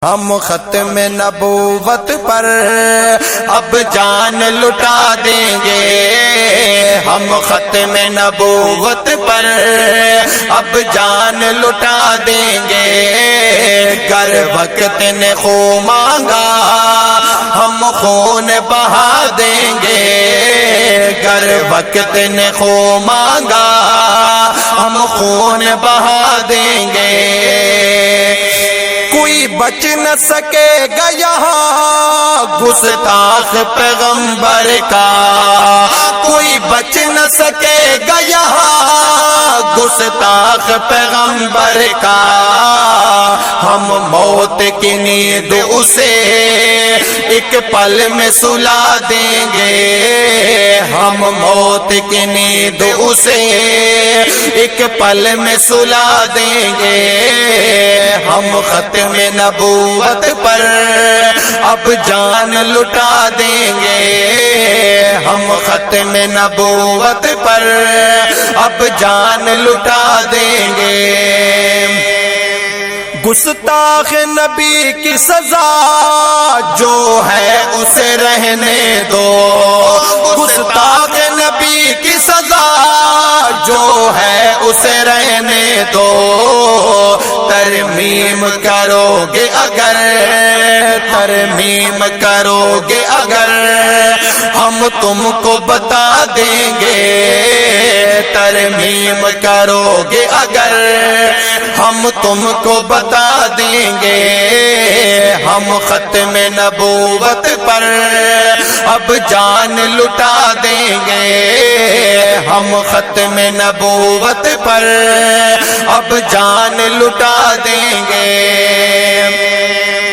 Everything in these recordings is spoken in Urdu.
ہم ختم نبوت پر اب جان لٹا دیں گے، ہم ختم نبوت پر اب جان لٹا دیں گے، گر وقت نے خون مانگا ہم خون بہا دیں گے، گر وقت نے خون مانگا ہم خون بہا دیں گے، کوئی بچ نہ سکے گا یہاں گستاخ پیغمبر کا، کوئی بچ نہ سکے گا یہاں گستاخ پیغمبر کا، ہم موت کی نیند اسے ایک پل میں سلا دیں گے، ہم موت کی نیند اسے ایک پل میں سلا دیں گے، ہم ختم نبوت پر اب جان لٹا دیں گے، ہم ختم نبوت پر اب جان لٹا دیں گے، گستاخ نبی کی سزا جو ہے اسے رہنے دو، گستاخ نبی کی سزا جو ہے اسے رہنے دو، ترمیم کرو گے اگر، ترمیم کرو گے اگر ہم تم کو بتا دیں گے، ترمیم کرو گے اگر ہم تم کو بتا دیں گے، ہم ختم نبوت پر اب جان لٹا دیں گے، ہم ختم نبوت پر اب جان لٹا دیں گے،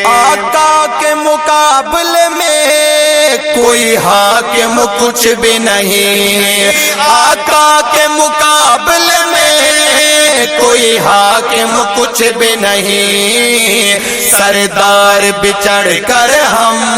آقا کے مقابلے میں کوئی حاکم کچھ بھی نہیں، آقا کے مقابلے میں کوئی حاکم کچھ بھی نہیں، سردار بچڑ کر ہم